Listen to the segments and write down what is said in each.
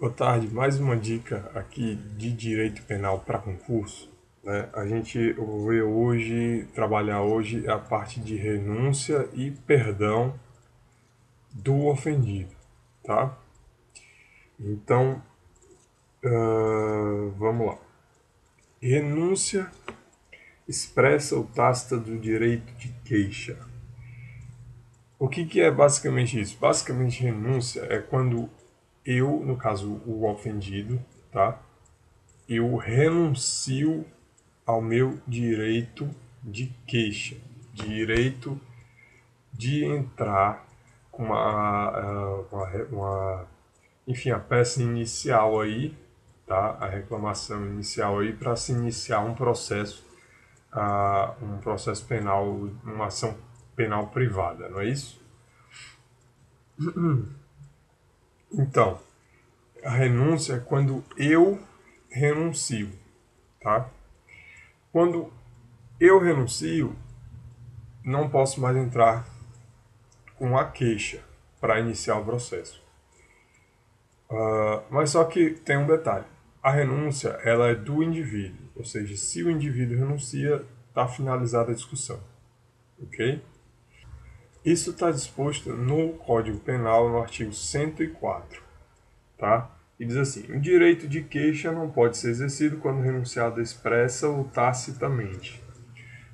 Boa tarde, mais uma dica aqui de direito penal para concurso, né? A gente vai hoje trabalhar hoje a parte de renúncia e perdão do ofendido, tá? Então, vamos lá. Renúncia expressa ou tácita do direito de queixa. O que é basicamente isso? Basicamente, renúncia é quando eu, no caso o ofendido, tá? Eu renuncio ao meu direito de queixa, direito de entrar com enfim, a peça inicial aí, tá? A reclamação inicial aí para se iniciar um processo penal, uma ação penal privada, não é isso? Então, a renúncia é quando eu renuncio, tá? Quando eu renuncio, não posso mais entrar com a queixa para iniciar o processo. Mas só que tem um detalhe. A renúncia ela é do indivíduo, ou seja, se o indivíduo renuncia, está finalizada a discussão, ok? Isso está disposto no Código Penal, no artigo 104, tá? E diz assim: o direito de queixa não pode ser exercido quando o renunciado expressa ou tacitamente.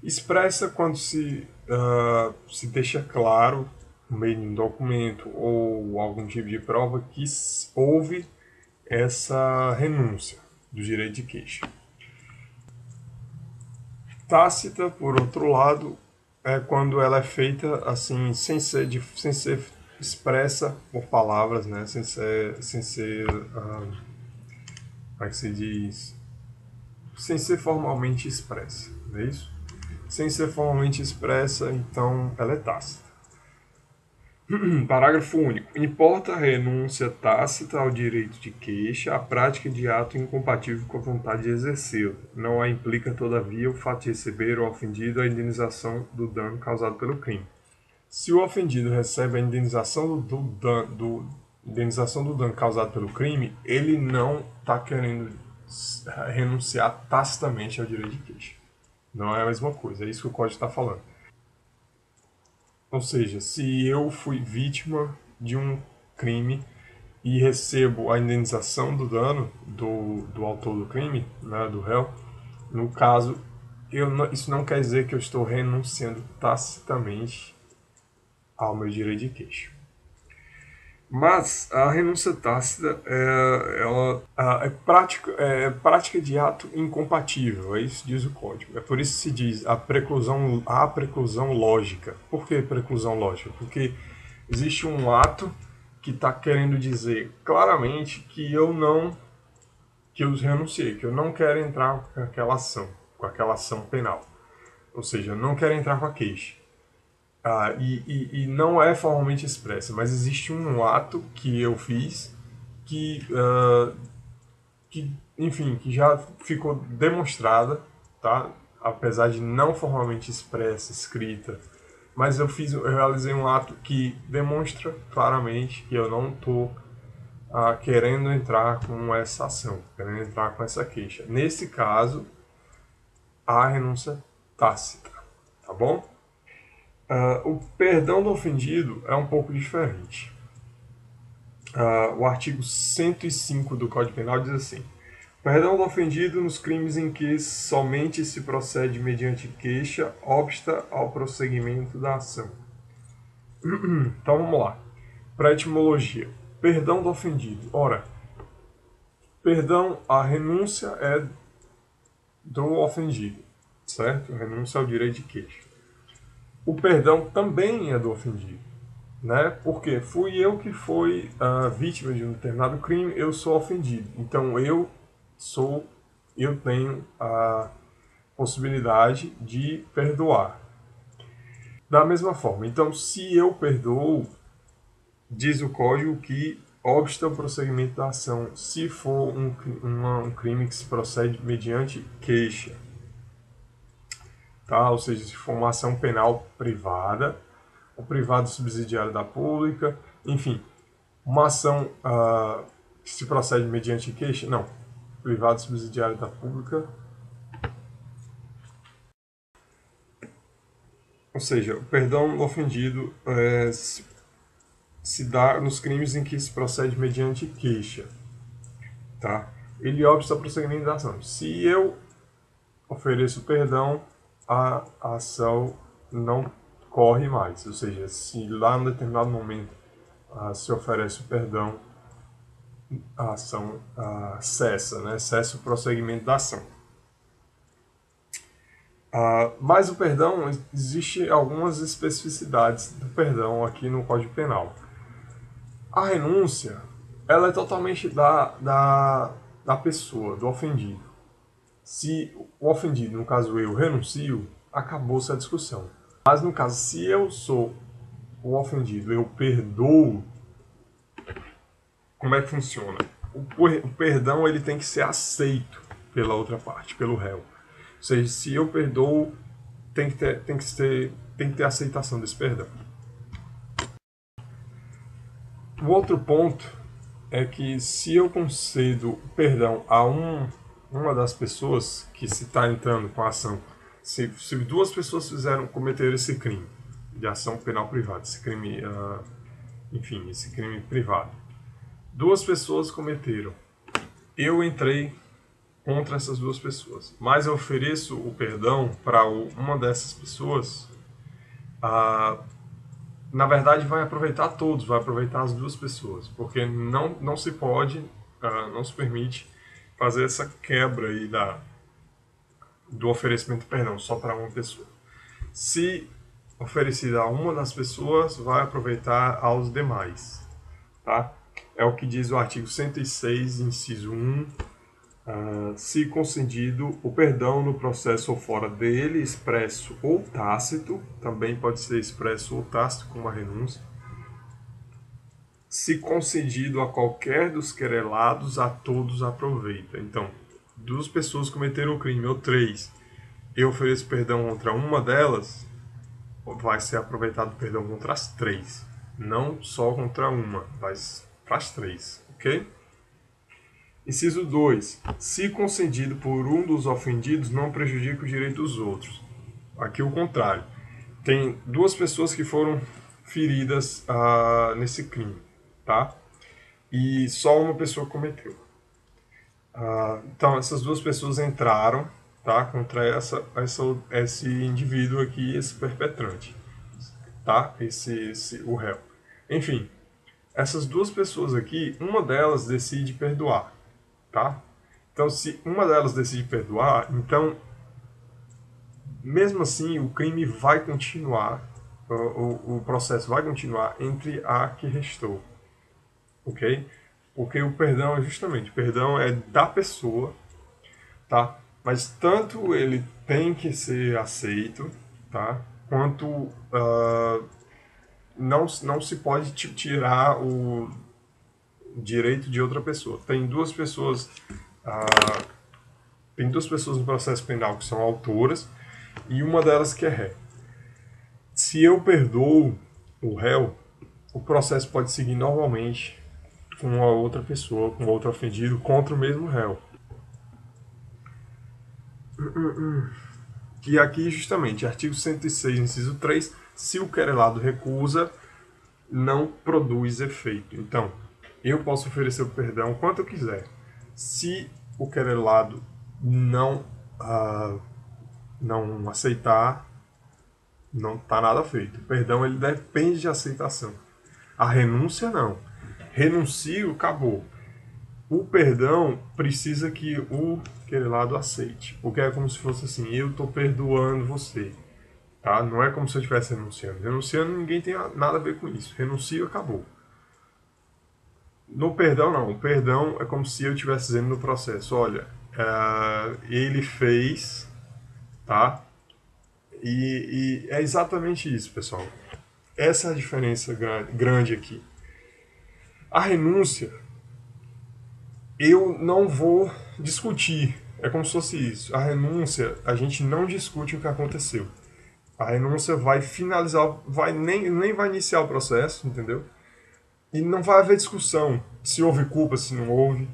Expressa quando se deixa claro, no meio de um documento ou algum tipo de prova, que houve essa renúncia do direito de queixa. Tácita, por outro lado, é quando ela é feita assim, sem ser expressa por palavras, né? Sem ser como é que se diz? Sem ser formalmente expressa, não é isso? Sem ser formalmente expressa, então ela é tácita. Parágrafo único. Importa a renúncia tácita ao direito de queixa a prática de ato incompatível com a vontade de exercê-lo. Não a implica, todavia, o fato de receber o ofendido a indenização do dano causado pelo crime. Se o ofendido recebe a indenização do dano causado pelo crime, ele não está querendo renunciar tacitamente ao direito de queixa. Não é a mesma coisa, é isso que o código está falando. Ou seja, se eu fui vítima de um crime e recebo a indenização do dano do autor do crime, né, do réu, no caso, isso não quer dizer que eu estou renunciando tacitamente ao meu direito de queixa. Mas a renúncia tácita é prática de ato incompatível, é isso que diz o código. É por isso que se diz a preclusão lógica. Por que preclusão lógica? Porque existe um ato que está querendo dizer claramente que que eu renunciei, que eu não quero entrar com aquela ação penal. Ou seja, eu não quero entrar com a queixa. E não é formalmente expressa, mas existe um ato que eu fiz que, enfim, que já ficou demonstrada, tá? Apesar de não formalmente expressa, escrita, mas eu realizei um ato que demonstra claramente que eu não estou querendo entrar com essa ação, querendo entrar com essa queixa. Nesse caso, a renúncia tácita, tá bom? O perdão do ofendido é um pouco diferente. O artigo 105 do Código Penal diz assim: perdão do ofendido nos crimes em que somente se procede mediante queixa obsta ao prosseguimento da ação. Então vamos lá. Para a etimologia: perdão do ofendido. Ora, perdão, a renúncia é do ofendido, certo? A renúncia ao direito de queixa. O perdão também é do ofendido, né? Porque fui eu que fui vítima de um determinado crime, eu sou ofendido. Então eu tenho a possibilidade de perdoar. Da mesma forma, então se eu perdoo, diz o código que obsta o prosseguimento da ação se for um crime que se procede mediante queixa, tá? Ou seja, se for uma ação penal privada, o privado subsidiário da pública, enfim, uma ação se procede mediante queixa? Não. Privado subsidiário da pública. Ou seja, o perdão do ofendido se dá nos crimes em que se procede mediante queixa. Tá? Ele obsta ao prosseguimento da ação. Se eu ofereço perdão, a ação não corre mais. Ou seja, se lá em determinado momento se oferece o perdão, a ação cessa, né? Cessa o prosseguimento da ação. Mas o perdão, existe algumas especificidades do perdão aqui no Código Penal. A renúncia, ela é totalmente da pessoa, do ofendido. Se o ofendido, no caso eu, renuncio, acabou-se a discussão. Mas no caso, se eu sou o ofendido, eu perdoo, como é que funciona? O perdão ele tem que ser aceito pela outra parte, pelo réu. Ou seja, se eu perdoo, tem que ter aceitação desse perdão. O outro ponto é que se eu concedo perdão a uma das pessoas que se está entrando com a ação, se duas pessoas cometeram esse crime de ação penal privada, esse crime, esse crime privado, duas pessoas cometeram, eu entrei contra essas duas pessoas, mas eu ofereço o perdão para uma dessas pessoas, na verdade vai aproveitar todos, vai aproveitar as duas pessoas, porque não se pode, não se permite fazer essa quebra aí do oferecimento de perdão só para uma pessoa. Se oferecido a uma das pessoas, vai aproveitar aos demais, tá? É o que diz o artigo 106, inciso 1, se concedido o perdão no processo ou fora dele, expresso ou tácito, também pode ser expresso ou tácito, como a renúncia, se concedido a qualquer dos querelados, a todos aproveita. Então, duas pessoas cometeram o crime, ou três, eu ofereço perdão contra uma delas, vai ser aproveitado o perdão contra as três, não só contra uma, mas para as três, ok? Inciso 2. Se concedido por um dos ofendidos, não prejudica o direito dos outros. Aqui o contrário. Tem duas pessoas que foram feridas nesse crime, tá? E só uma pessoa cometeu. Então, essas duas pessoas entraram, tá, contra esse indivíduo aqui, esse perpetrante, tá? O réu. Enfim, essas duas pessoas aqui, uma delas decide perdoar. Tá? Então, se uma delas decide perdoar, então, mesmo assim, o crime vai continuar, o processo vai continuar entre a que restou, ok? Porque o perdão o perdão é da pessoa, tá? Mas tanto ele tem que ser aceito, tá? Quanto não se pode tirar o direito de outra pessoa. Tem duas pessoas no processo penal que são autoras e uma delas que é ré. Se eu perdoo o réu, o processo pode seguir normalmente com a outra pessoa, com outro ofendido, contra o mesmo réu. E aqui, justamente, artigo 106, inciso 3, se o querelado recusa, não produz efeito. Então, eu posso oferecer o perdão quanto eu quiser. Se o querelado não aceitar, não está nada feito. O perdão ele depende de aceitação. A renúncia não. Renuncio, acabou. O perdão precisa que o querelado aceite. Porque é como se fosse assim, eu estou perdoando você. Tá? Não é como se eu estivesse renunciando. Renunciando, ninguém tem nada a ver com isso. Renuncio, acabou. No perdão, não. O perdão é como se eu estivesse dizendo no processo, olha, ele fez, tá? E é exatamente isso, pessoal. Essa é a diferença grande aqui. A renúncia, eu não vou discutir. É como se fosse isso. A renúncia, a gente não discute o que aconteceu. A renúncia vai finalizar, nem vai iniciar o processo, entendeu? e não vai haver discussão se houve culpa, se não houve,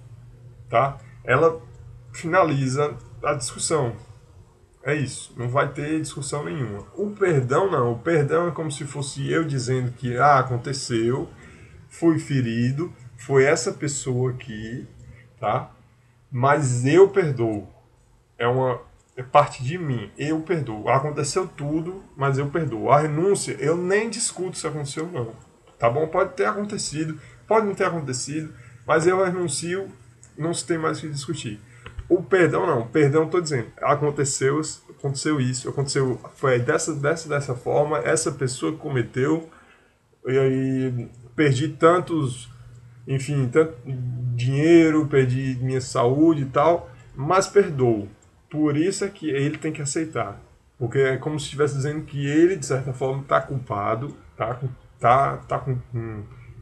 tá? Ela finaliza a discussão. É isso, não vai ter discussão nenhuma. O perdão não, o perdão é como se fosse eu dizendo que aconteceu, fui ferido, foi essa pessoa aqui, tá? Mas eu perdoo. É parte de mim. Eu perdoo. Aconteceu tudo, mas eu perdoo. A renúncia, eu nem discuto se aconteceu ou não. Tá bom? Pode ter acontecido, pode não ter acontecido, mas eu renuncio, não se tem mais o que discutir. O perdão não. O perdão, tô dizendo, aconteceu isso, aconteceu, foi dessa forma, essa pessoa que cometeu, e aí perdi tantos, enfim, tanto dinheiro, perdi minha saúde e tal, mas perdoo. Por isso é que ele tem que aceitar. Porque é como se estivesse dizendo que ele, de certa forma, está culpado, tá com,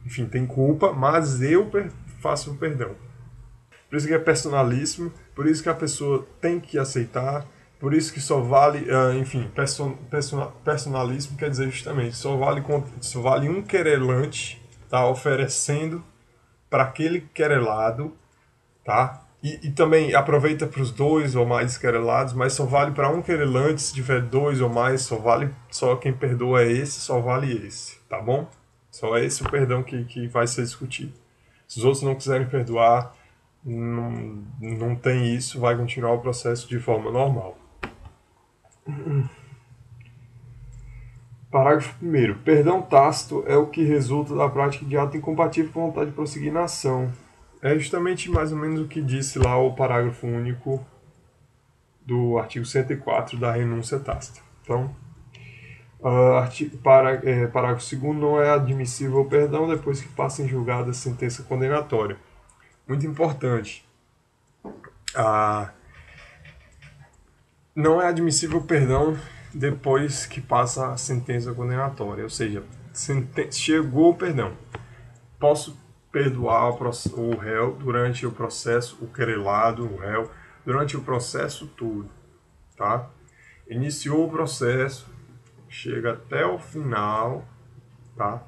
enfim, tem culpa, mas eu faço o perdão. Por isso que é personalíssimo, por isso que a pessoa tem que aceitar, por isso que só vale, enfim, personalismo quer dizer justamente, só vale um querelante, tá oferecendo para aquele querelado, tá? E também aproveita para os dois ou mais querelados, mas só vale para um querelante, se tiver dois ou mais, só quem perdoa é esse, só vale esse, tá bom? Só é esse o perdão que vai ser discutido. Se os outros não quiserem perdoar, não tem isso, vai continuar o processo de forma normal. Parágrafo 1º. Perdão tácito é o que resulta da prática de ato incompatível com a vontade de prosseguir na ação. É justamente mais ou menos o que disse lá o parágrafo único do artigo 104 da renúncia tácita. Então, parágrafo 2º, não é admissível o perdão depois que passa em julgado a sentença condenatória. Muito importante. Não é admissível o perdão depois que passa a sentença condenatória. Ou seja, chegou o perdão. Posso perdoar o réu durante o processo, o querelado, o réu, durante o processo todo, tá? Iniciou o processo, chega até o final, tá?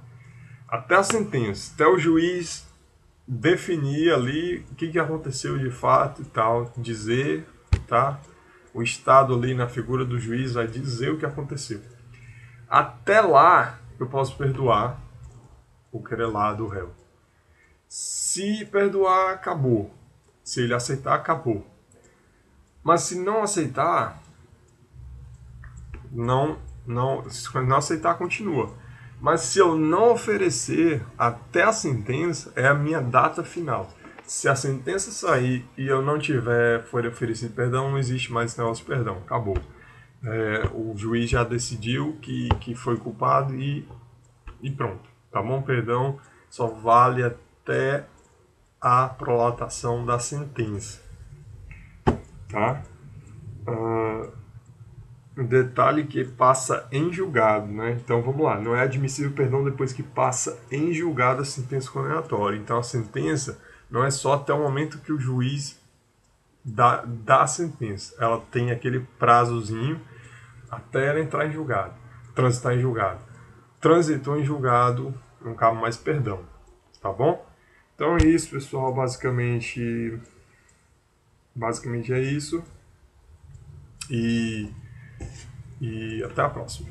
Até a sentença, até o juiz definir ali o que aconteceu de fato e tal, dizer, tá? O Estado ali na figura do juiz vai dizer o que aconteceu. Até lá eu posso perdoar o querelado, o réu. Se perdoar, acabou. Se ele aceitar, acabou. Mas se não aceitar, se não aceitar, continua. Mas se eu não oferecer até a sentença, é a minha data final. Se a sentença sair e eu não for oferecido perdão, não existe mais esse negócio de perdão. Acabou. O juiz já decidiu que foi culpado e pronto. Tá bom? Perdão só vale até a prolatação da sentença. Tá? Detalhe que passa em julgado, né? Então vamos lá, não é admissível perdão depois que passa em julgado a sentença condenatória. Então a sentença não é só até o momento que o juiz dá a sentença. Ela tem aquele prazozinho até ela entrar em julgado, transitar em julgado. Transitou em julgado, não cabe mais perdão, tá bom? Então é isso, pessoal, basicamente é isso. E até a próxima.